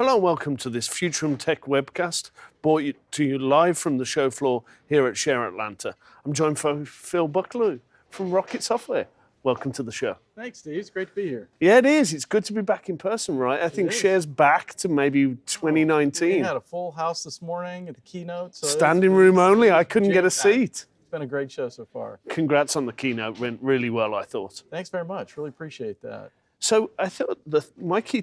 Hello and welcome to this Futurum Tech webcast, brought to you live from the show floor here at Share Atlanta. I'm joined by Phil Buckellew from Rocket Software. Welcome to the show. Thanks, Steve. It's great to be here. Yeah, it is. It's good to be back in person, right? I think Share's back to maybe 2019. We had a full house this morning at the keynote. So Standing room only. I couldn't get a seat. It's been a great show so far. Congrats on the keynote. Went really well, I thought. Thanks very much. Really appreciate that. So I thought my key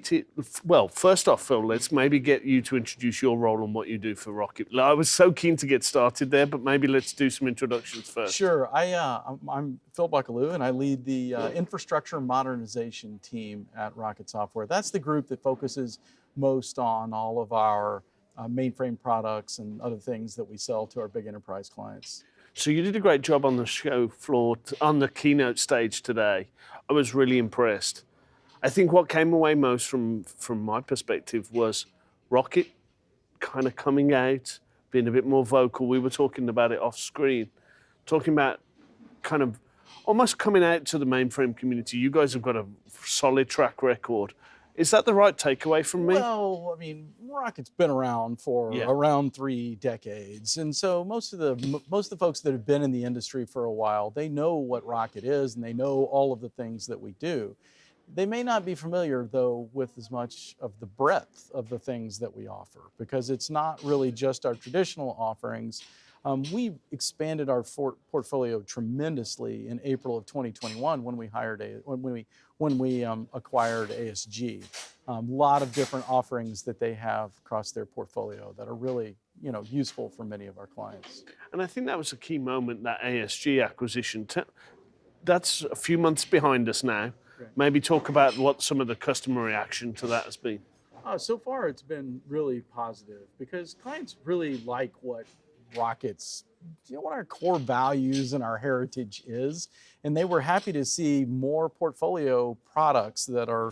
first off, Phil, let's maybe get you to introduce your role and what you do for Rocket. I was so keen to get started there, but maybe let's do some introductions first. Sure. I'm Phil Buckellew, and I lead the infrastructure modernization team at Rocket Software. That's the group that focuses most on all of our mainframe products and other things that we sell to our big enterprise clients. So you did a great job on the show floor, on the keynote stage today. I was really impressed. I think what came away most from my perspective was Rocket kind of coming out, being a bit more vocal. We were talking about it off screen, talking about kind of almost coming out to the mainframe community. You guys have got a solid track record. Is that the right takeaway from me? Well, I mean, Rocket's been around for around 3 decades. And so most of the folks that have been in the industry for a while, they know what Rocket is and they know all of the things that we do. They may not be familiar, though, with as much of the breadth of the things that we offer, because it's not really just our traditional offerings. We expanded our portfolio tremendously in April of 2021 when we acquired ASG. A lot of different offerings that they have across their portfolio that are really useful for many of our clients. And I think that was a key moment, that ASG acquisition. That's a few months behind us now. Right. Maybe talk about what some of the customer reaction to that has been. So far, it's been really positive because clients really like what Rocket's, what our core values and our heritage is. And they were happy to see more portfolio products that are,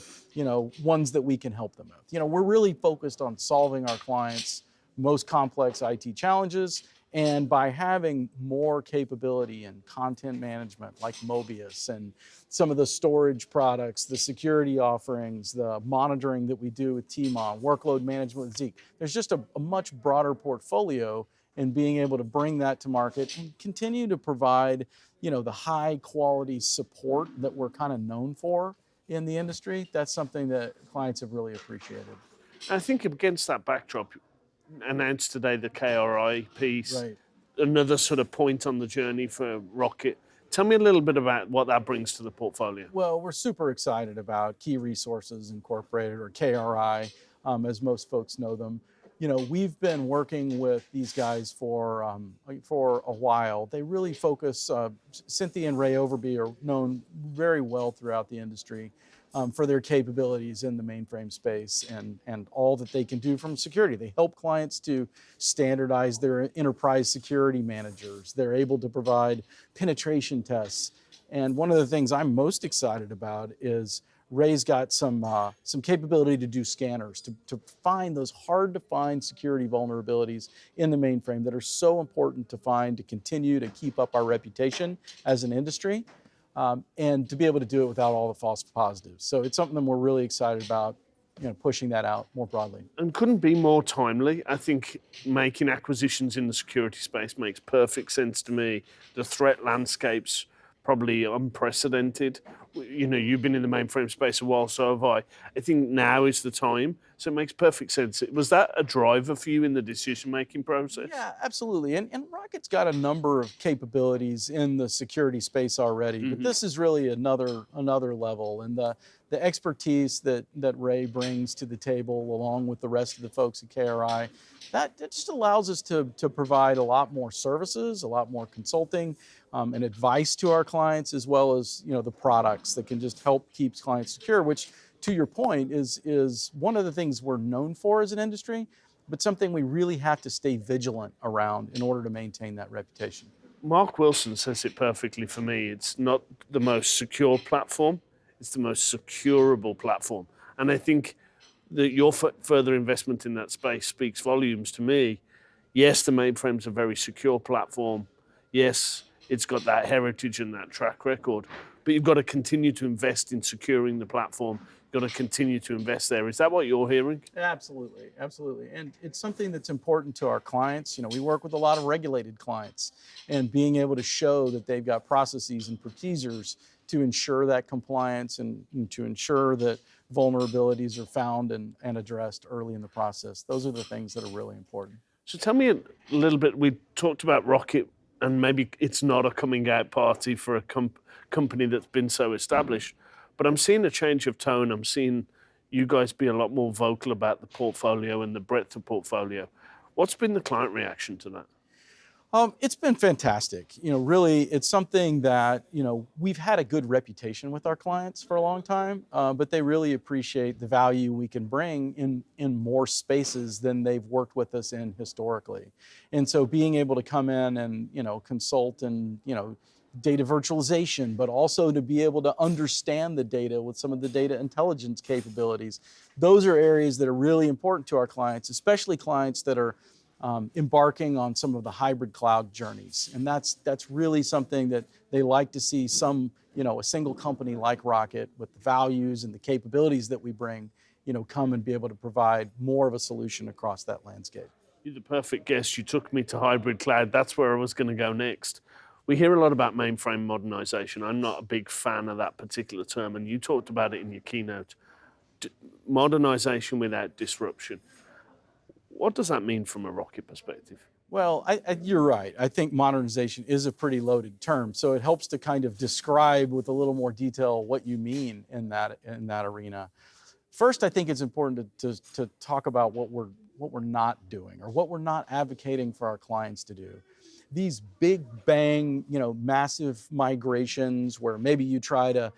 ones that we can help them with. We're really focused on solving our clients' most complex IT challenges. And by having more capability in content management like Mobius and some of the storage products, the security offerings, the monitoring that we do with TMON, workload management with Zeek, there's just a much broader portfolio, and being able to bring that to market and continue to provide, the high quality support that we're kind of known for in the industry, that's something that clients have really appreciated. I think against that backdrop, announced today the KRI piece, right. Another sort of point on the journey for Rocket. Tell me a little bit about what that brings to the portfolio. Well, we're super excited about Key Resources Incorporated, or KRI, as most folks know them. We've been working with these guys for a while. They really focus, Cynthia and Ray Overby are known very well throughout the industry for their capabilities in the mainframe space and all that they can do from security. They help clients to standardize their enterprise security managers. They're able to provide penetration tests. And one of the things I'm most excited about is Ray's got some capability to do scanners, to find those hard to find security vulnerabilities in the mainframe that are so important to find to continue to keep up our reputation as an industry. And to be able to do it without all the false positives. So it's something that we're really excited about, pushing that out more broadly. And couldn't be more timely. I think making acquisitions in the security space makes perfect sense to me. The threat landscape's probably unprecedented. You've been in the mainframe space a while, so have I. I think now is the time, so it makes perfect sense. Was that a driver for you in the decision-making process? Yeah, absolutely. And Rocket's got a number of capabilities in the security space already, but this is really another level. And the expertise that Ray brings to the table, along with the rest of the folks at KRI, that just allows us to provide a lot more services, a lot more consulting, and advice to our clients, as well as the products that can just help keep clients secure, which, to your point, is one of the things we're known for as an industry, but something we really have to stay vigilant around in order to maintain that reputation. Mark Wilson says it perfectly for me. It's not the most secure platform, it's the most securable platform. And I think that your further investment in that space speaks volumes to me. Yes, the mainframe's a very secure platform. Yes, it's got that heritage and that track record. but you've got to continue to invest in securing the platform. You've got to continue to invest there. Is that what you're hearing? Absolutely, absolutely. And it's something that's important to our clients. We work with a lot of regulated clients, and being able to show that they've got processes and procedures to ensure that compliance and to ensure that vulnerabilities are found and addressed early in the process. Those are the things that are really important. So tell me a little bit, we talked about Rocket, and maybe it's not a coming out party for a company that's been so established, but I'm seeing a change of tone. I'm seeing you guys be a lot more vocal about the portfolio and the breadth of portfolio. What's been the client reaction to that? It's been fantastic. Really, it's something that, we've had a good reputation with our clients for a long time, but they really appreciate the value we can bring in more spaces than they've worked with us in historically. And so being able to come in and, consult and, data virtualization, but also to be able to understand the data with some of the data intelligence capabilities. Those are areas that are really important to our clients, especially clients that are embarking on some of the hybrid cloud journeys. And that's really something that they like to see a single company like Rocket with the values and the capabilities that we bring, come and be able to provide more of a solution across that landscape. You're the perfect guest. You took me to hybrid cloud. That's where I was going to go next. We hear a lot about mainframe modernization. I'm not a big fan of that particular term, and you talked about it in your keynote. Modernization without disruption. What does that mean from a Rocket perspective? Well, you're right. I think modernization is a pretty loaded term, so it helps to kind of describe with a little more detail what you mean in that arena. First, I think it's important to talk about what we're not doing or what we're not advocating for our clients to do. These big bang, massive migrations where maybe you try to,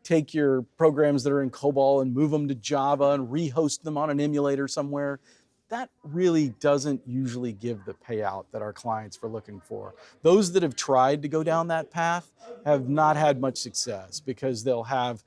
take your programs that are in COBOL and move them to Java and rehost them on an emulator somewhere. That really doesn't usually give the payout that our clients are looking for. Those that have tried to go down that path have not had much success because they'll have,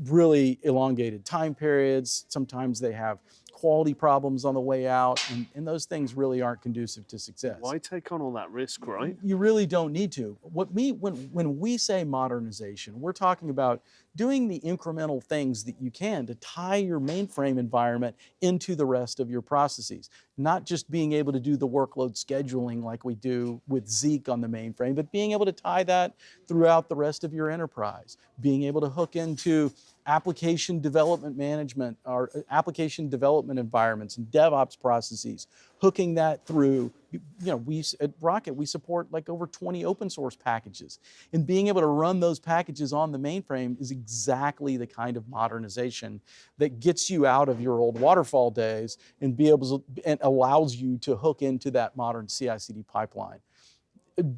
really elongated time periods. Sometimes they have quality problems on the way out, and those things really aren't conducive to success. Why take on all that risk, right? You really don't need to. When we say modernization, we're talking about doing the incremental things that you can to tie your mainframe environment into the rest of your processes. Not just being able to do the workload scheduling like we do with Zeek on the mainframe, but being able to tie that throughout the rest of your enterprise. Being able to hook into application development management or application development environments and DevOps processes, hooking that through, we at Rocket, we support like over 20 open source packages. And being able to run those packages on the mainframe is exactly the kind of modernization that gets you out of your old waterfall days and and allows you to hook into that modern CI/CD pipeline.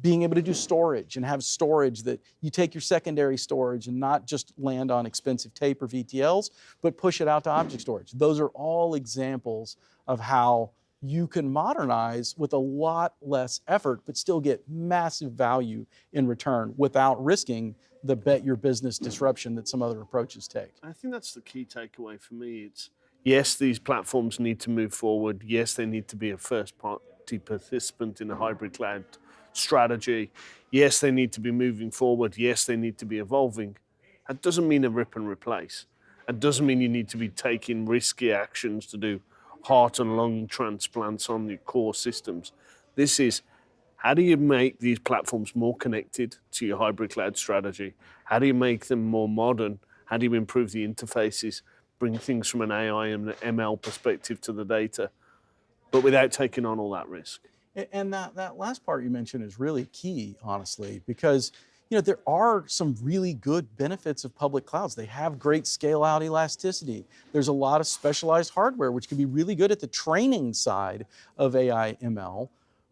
Being able to do storage and have storage that you take your secondary storage and not just land on expensive tape or VTLs, but push it out to object storage. Those are all examples of how you can modernize with a lot less effort, but still get massive value in return without risking the bet your business disruption that some other approaches take. I think that's the key takeaway for me. It's, yes, these platforms need to move forward. Yes, they need to be a first-party participant in a hybrid cloud strategy. Yes, they need to be moving forward. Yes, they need to be evolving. That doesn't mean a rip and replace. It doesn't mean you need to be taking risky actions to do heart and lung transplants on your core systems. This is, how do you make these platforms more connected to your hybrid cloud strategy? How do you make them more modern? How do you improve the interfaces, bring things from an AI and an ML perspective to the data, but without taking on all that risk? And that last part you mentioned is really key, honestly, because there are some really good benefits of public clouds. They have great scale out elasticity. There's a lot of specialized hardware, which can be really good at the training side of AI ML.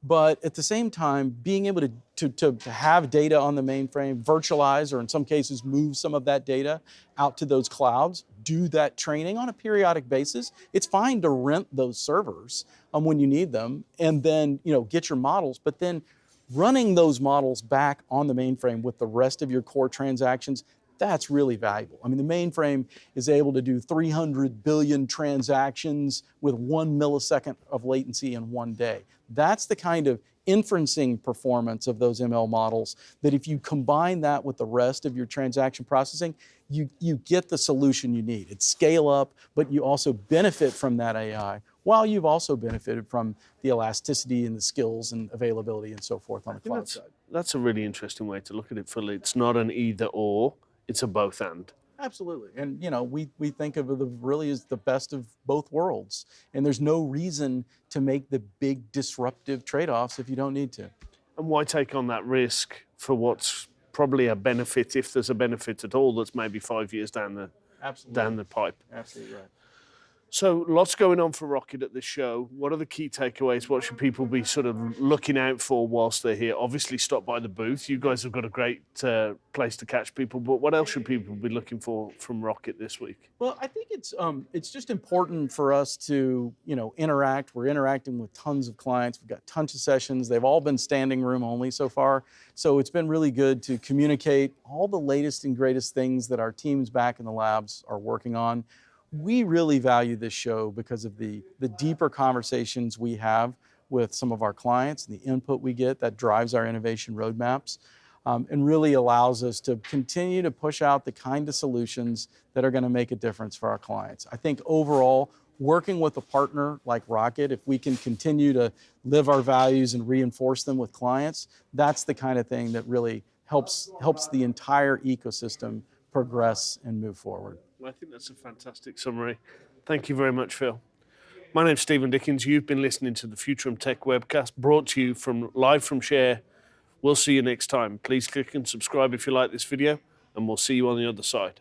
But at the same time, being able to have data on the mainframe, virtualize, or in some cases move some of that data out to those clouds, do that training on a periodic basis. It's fine to rent those servers when you need them, and then get your models, but then running those models back on the mainframe with the rest of your core transactions, that's really valuable. I mean, the mainframe is able to do 300 billion transactions with 1 millisecond of latency in one day. That's the kind of inferencing performance of those ML models, that if you combine that with the rest of your transaction processing, you get the solution you need. It's scale up, but you also benefit from that AI, while you've also benefited from the elasticity and the skills and availability and so forth on the cloud side. That's a really interesting way to look at it, Phil. It's not an either or, it's a both and. Absolutely. And we think of it really as the best of both worlds. And there's no reason to make the big disruptive trade-offs if you don't need to. And why take on that risk for what's probably a benefit, if there's a benefit at all, that's maybe 5 years down the pipe? Absolutely right. So lots going on for Rocket at this show. What are the key takeaways? What should people be sort of looking out for whilst they're here? Obviously, stop by the booth. You guys have got a great place to catch people, but what else should people be looking for from Rocket this week? Well, I think it's just important for us to interact. We're interacting with tons of clients. We've got tons of sessions. They've all been standing room only so far. So it's been really good to communicate all the latest and greatest things that our teams back in the labs are working on. We really value this show because of the deeper conversations we have with some of our clients and the input we get that drives our innovation roadmaps, and really allows us to continue to push out the kind of solutions that are going to make a difference for our clients. I think overall, working with a partner like Rocket, if we can continue to live our values and reinforce them with clients, that's the kind of thing that really helps the entire ecosystem progress and move forward. I think that's a fantastic summary. Thank you very much, Phil. My name's Stephen Dickens. You've been listening to the Futurum Tech webcast, brought to you live from Share. We'll see you next time. Please click and subscribe if you like this video, and we'll see you on the other side.